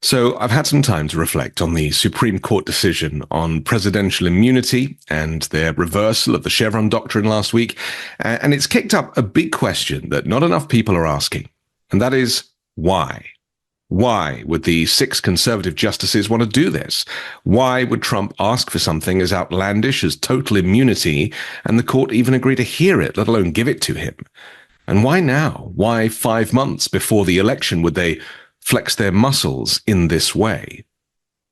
So I've had some time to reflect on the Supreme Court decision on presidential immunity and their reversal of the Chevron doctrine last week. And it's kicked up a big question that not enough people are asking. And that is, why? Why would the six conservative justices want to do this? Why would Trump ask for something as outlandish as total immunity and the court even agree to hear it, let alone give it to him? And why now? Why 5 months before the election would they flex their muscles in this way?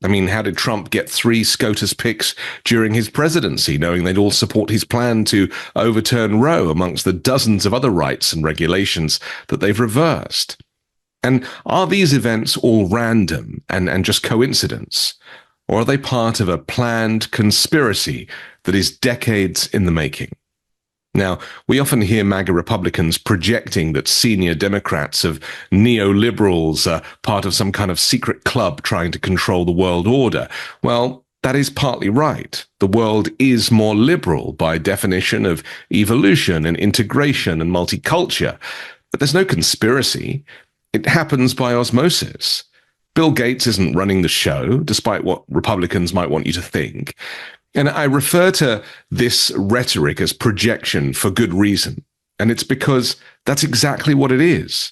I mean, how did Trump get 3 SCOTUS picks during his presidency, knowing they'd all support his plan to overturn Roe amongst the dozens of other rights and regulations that they've reversed? And are these events all random and just coincidence? Or are they part of a planned conspiracy that is decades in the making? Now, we often hear MAGA Republicans projecting that senior Democrats of neoliberals are part of some kind of secret club trying to control the world order. Well, that is partly right. The world is more liberal by definition of evolution and integration and multicultural. But there's no conspiracy. It happens by osmosis. Bill Gates isn't running the show, despite what Republicans might want you to think. And I refer to this rhetoric as projection for good reason. And it's because that's exactly what it is.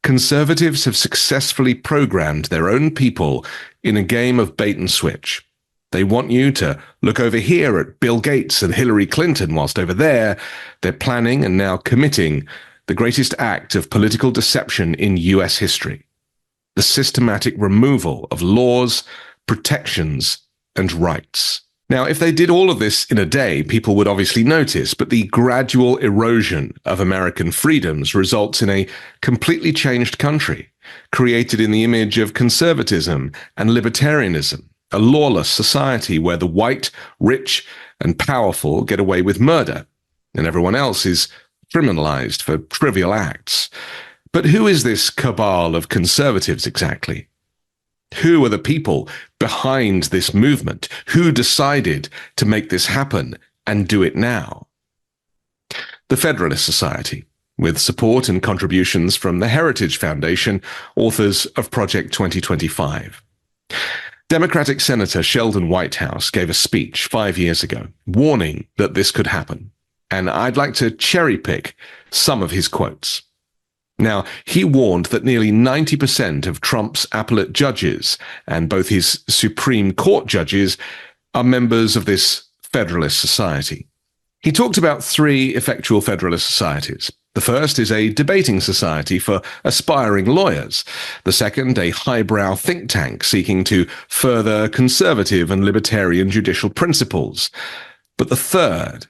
Conservatives have successfully programmed their own people in a game of bait and switch. They want you to look over here at Bill Gates and Hillary Clinton, whilst over there, they're planning and now committing the greatest act of political deception in US history: the systematic removal of laws, protections, and rights. Now, if they did all of this in a day, people would obviously notice, but the gradual erosion of American freedoms results in a completely changed country, created in the image of conservatism and libertarianism, a lawless society where the white, rich, and powerful get away with murder, and everyone else is criminalized for trivial acts. But who is this cabal of conservatives exactly? Who are the people behind this movement? Who decided to make this happen and do it now? The Federalist Society, with support and contributions from the Heritage Foundation, authors of Project 2025. Democratic Senator Sheldon Whitehouse gave a speech 5 years ago, warning that this could happen. And I'd like to cherry pick some of his quotes. Now, he warned that nearly 90% of Trump's appellate judges and both his Supreme Court judges are members of this Federalist Society. He talked about 3 effectual Federalist societies. The first is a debating society for aspiring lawyers. The second, a highbrow think tank seeking to further conservative and libertarian judicial principles. But the third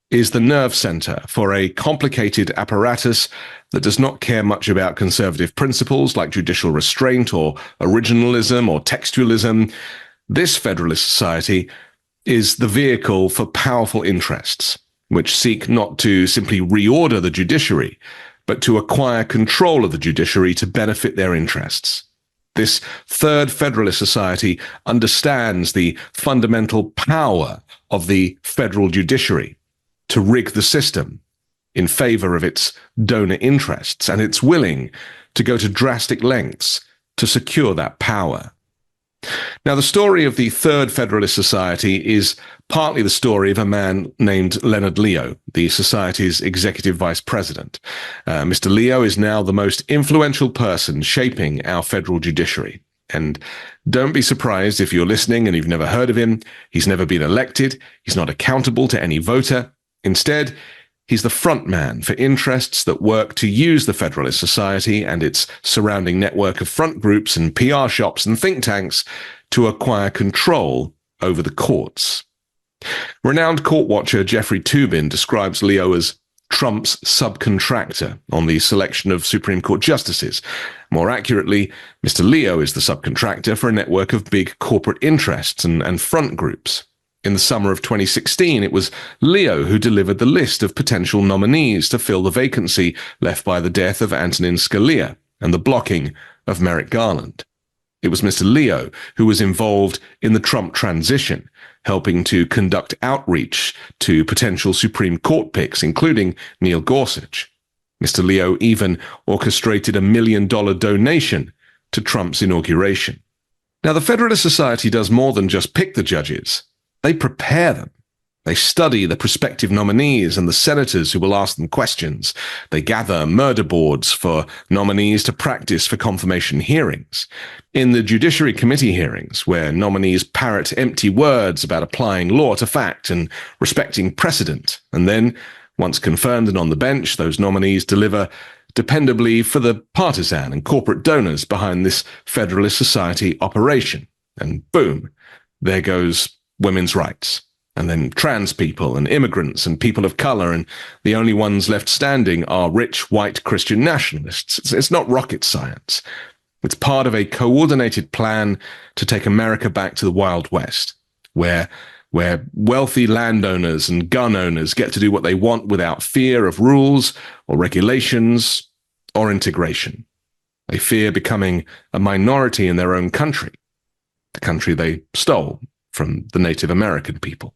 is the nerve center for a complicated apparatus that does not care much about conservative principles like judicial restraint or originalism or textualism. This Federalist Society is the vehicle for powerful interests, which seek not to simply reorder the judiciary, but to acquire control of the judiciary to benefit their interests. This third Federalist Society understands the fundamental power of the federal judiciary to rig the system in favor of its donor interests, and it's willing to go to drastic lengths to secure that power. Now, the story of the Third Federalist Society is partly the story of a man named Leonard Leo, the Society's executive vice president. Mr. Leo is now the most influential person shaping our federal judiciary. And don't be surprised if you're listening and you've never heard of him. He's never been elected. He's not accountable to any voter. Instead, he's the front man for interests that work to use the Federalist Society and its surrounding network of front groups and PR shops and think tanks to acquire control over the courts. Renowned court watcher Jeffrey Toobin describes Leo as Trump's subcontractor on the selection of Supreme Court justices. More accurately, Mr. Leo is the subcontractor for a network of big corporate interests and front groups. In the summer of 2016, it was Leo who delivered the list of potential nominees to fill the vacancy left by the death of Antonin Scalia and the blocking of Merrick Garland. It was Mr. Leo who was involved in the Trump transition, helping to conduct outreach to potential Supreme Court picks, including Neil Gorsuch. Mr. Leo even orchestrated $1 million donation to Trump's inauguration. Now, the Federalist Society does more than just pick the judges. They prepare them. They study the prospective nominees and the senators who will ask them questions. They gather murder boards for nominees to practice for confirmation hearings. In the Judiciary Committee hearings, where nominees parrot empty words about applying law to fact and respecting precedent, and then, once confirmed and on the bench, those nominees deliver dependably for the partisan and corporate donors behind this Federalist Society operation. And boom, there goes women's rights. And then trans people and immigrants and people of color, and the only ones left standing are rich white Christian nationalists. It's not rocket science. It's part of a coordinated plan to take America back to the Wild West, where wealthy landowners and gun owners get to do what they want without fear of rules or regulations or integration. They fear becoming a minority in their own country, the country they stole from the Native American people.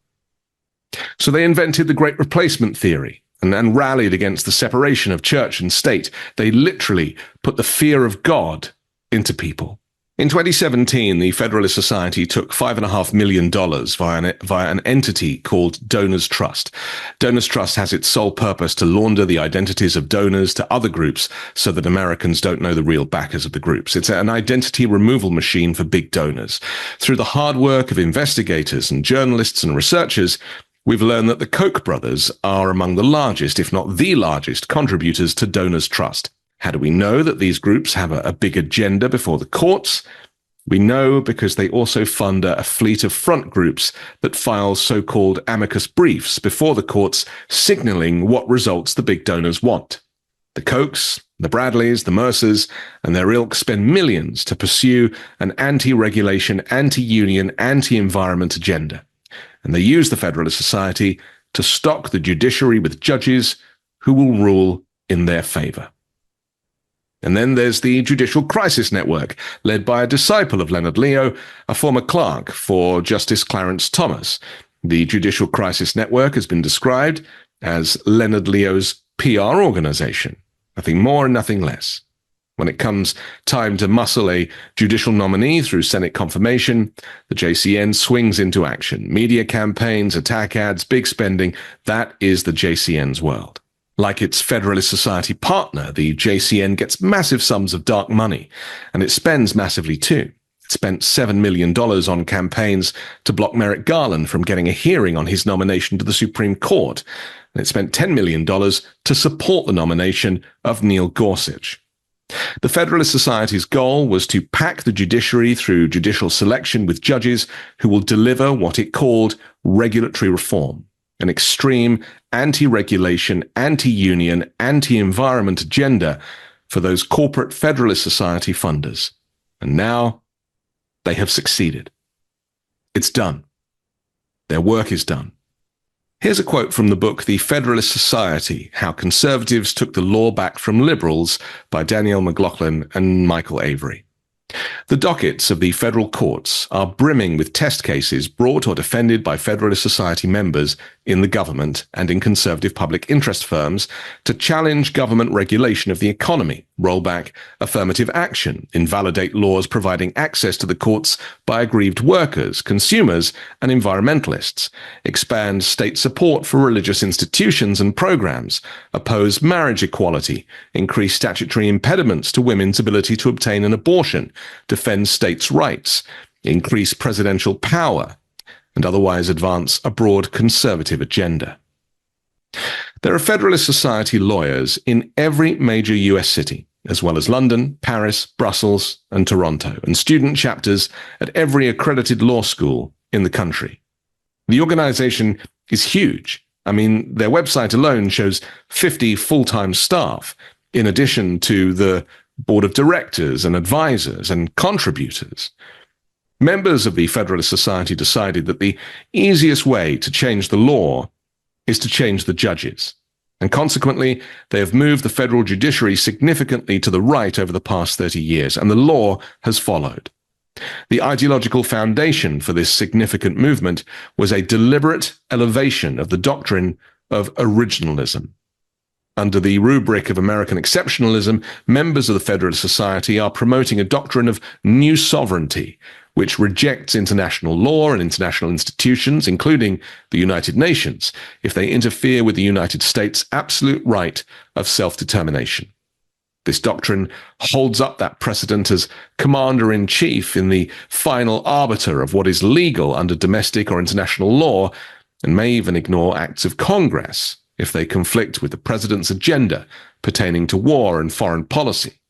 So they invented the Great Replacement theory and rallied against the separation of church and state. They literally put the fear of God into people. In 2017, the Federalist Society took $5.5 million via an entity called Donors Trust. Donors Trust has its sole purpose to launder the identities of donors to other groups so that Americans don't know the real backers of the groups. It's an identity removal machine for big donors. Through the hard work of investigators and journalists and researchers, we've learned that the Koch brothers are among the largest, if not the largest, contributors to Donors Trust. How do we know that these groups have a big agenda before the courts? We know because they also fund a fleet of front groups that file so-called amicus briefs before the courts, signaling what results the big donors want. The Kochs, the Bradleys, the Mercers, and their ilk spend millions to pursue an anti-regulation, anti-union, anti-environment agenda. And they use the Federalist Society to stock the judiciary with judges who will rule in their favor. And then there's the Judicial Crisis Network, led by a disciple of Leonard Leo, a former clerk for Justice Clarence Thomas. The Judicial Crisis Network has been described as Leonard Leo's PR organization. Nothing more and nothing less. When it comes time to muscle a judicial nominee through Senate confirmation, the JCN swings into action. Media campaigns, attack ads, big spending, that is the JCN's world. Like its Federalist Society partner, the JCN gets massive sums of dark money, and it spends massively too. It spent $7 million on campaigns to block Merrick Garland from getting a hearing on his nomination to the Supreme Court, and it spent $10 million to support the nomination of Neil Gorsuch. The Federalist Society's goal was to pack the judiciary through judicial selection with judges who will deliver what it called regulatory reform, an extreme anti-regulation, anti-union, anti-environment agenda for those corporate Federalist Society funders. And now they have succeeded. It's done. Their work is done. Here's a quote from the book The Federalist Society, How Conservatives Took the Law Back from Liberals by Danielle McLaughlin and Michael Avery. The dockets of the federal courts are brimming with test cases brought or defended by Federalist Society members in the government and in conservative public interest firms to challenge government regulation of the economy, roll back affirmative action, invalidate laws providing access to the courts by aggrieved workers, consumers, and environmentalists, expand state support for religious institutions and programs, oppose marriage equality, increase statutory impediments to women's ability to obtain an abortion, defend states' rights, increase presidential power, and otherwise advance a broad conservative agenda. There are Federalist Society lawyers in every major US city, as well as London, Paris, Brussels, and Toronto, and student chapters at every accredited law school in the country. The organization is huge. I mean, their website alone shows 50 full-time staff, in addition to the board of directors and advisors and contributors. Members of the Federalist Society decided that the easiest way to change the law is to change the judges. And consequently, they have moved the federal judiciary significantly to the right over the past 30 years, and the law has followed. The ideological foundation for this significant movement was a deliberate elevation of the doctrine of originalism. Under the rubric of American exceptionalism, members of the Federalist Society are promoting a doctrine of new sovereignty, which rejects international law and international institutions, including the United Nations, if they interfere with the United States' absolute right of self-determination. This doctrine holds up that precedent as commander-in-chief in the final arbiter of what is legal under domestic or international law, and may even ignore acts of Congress if they conflict with the president's agenda pertaining to war and foreign policy.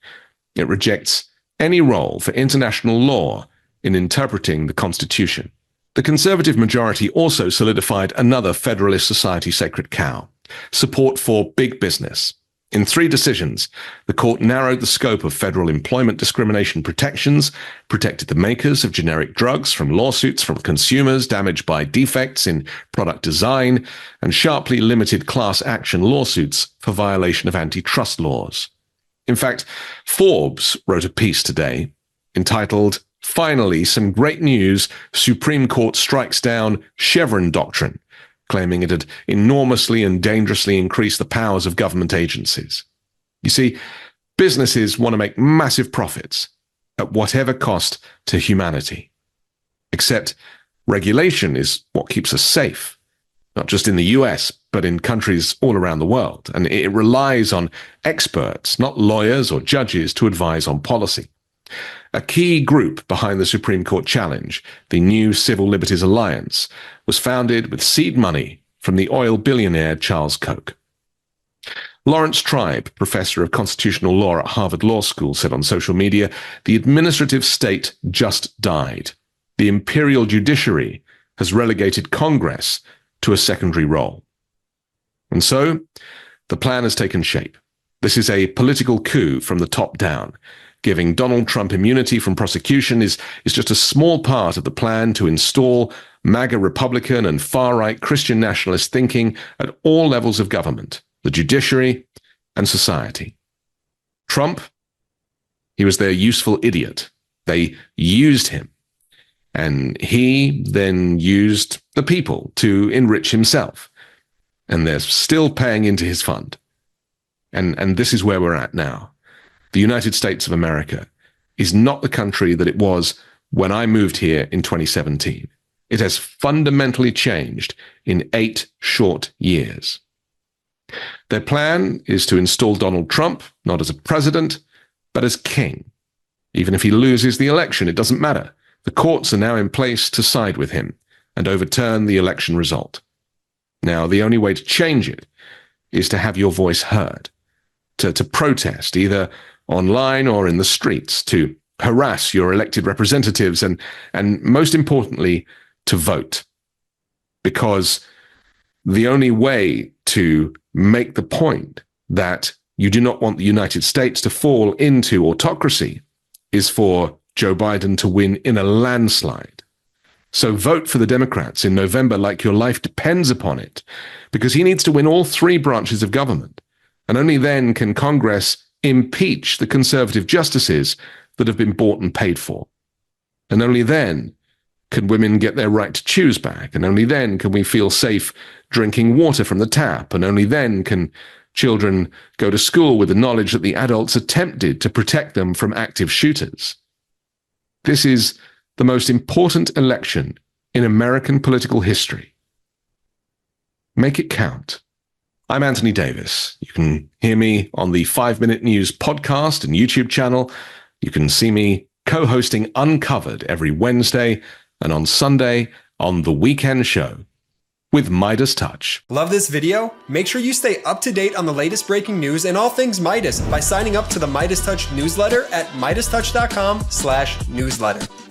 It rejects any role for international law in interpreting the Constitution. The Conservative majority also solidified another Federalist Society sacred cow: support for big business. In 3 decisions, the court narrowed the scope of federal employment discrimination protections, protected the makers of generic drugs from lawsuits from consumers damaged by defects in product design, and sharply limited class action lawsuits for violation of antitrust laws. In fact, Forbes wrote a piece today entitled, "Finally, some great news, Supreme Court strikes down Chevron doctrine," claiming it had enormously and dangerously increased the powers of government agencies. You see, businesses want to make massive profits at whatever cost to humanity. Except regulation is what keeps us safe, not just in the US, but in countries all around the world. And it relies on experts, not lawyers or judges, to advise on policy. A key group behind the Supreme Court challenge, the New Civil Liberties Alliance, was founded with seed money from the oil billionaire Charles Koch. Lawrence Tribe, professor of constitutional law at Harvard Law School, said on social media, "The administrative state just died. The imperial judiciary has relegated Congress to a secondary role." And so, the plan has taken shape. This is a political coup from the top down. Giving Donald Trump immunity from prosecution is just a small part of the plan to install MAGA Republican and far-right Christian nationalist thinking at all levels of government, the judiciary, and society. Trump, he was their useful idiot. They used him. And he then used the people to enrich himself. And they're still paying into his fund. And this is where we're at now. The United States of America is not the country that it was when I moved here in 2017. It has fundamentally changed in 8 short years. Their plan is to install Donald Trump, not as a president, but as king. Even if he loses the election, it doesn't matter. The courts are now in place to side with him and overturn the election result. Now, the only way to change it is to have your voice heard, to protest, either online or in the streets, to harass your elected representatives, and most importantly, to vote. Because the only way to make the point that you do not want the United States to fall into autocracy is for Joe Biden to win in a landslide. So vote for the Democrats in November like your life depends upon it, because he needs to win all 3 branches of government. And only then can Congress impeach the conservative justices that have been bought and paid for. And only then can women get their right to choose back. And only then can we feel safe drinking water from the tap. And only then can children go to school with the knowledge that the adults attempted to protect them from active shooters. This is the most important election in American political history. Make it count. I'm Anthony Davis. You can hear me on the 5 Minute News podcast and YouTube channel. You can see me co-hosting Uncovered every Wednesday, and on Sunday on The Weekend Show with MeidasTouch. Love this video? Make sure you stay up to date on the latest breaking news and all things Meidas by signing up to the MeidasTouch newsletter at MeidasTouch.com/newsletter.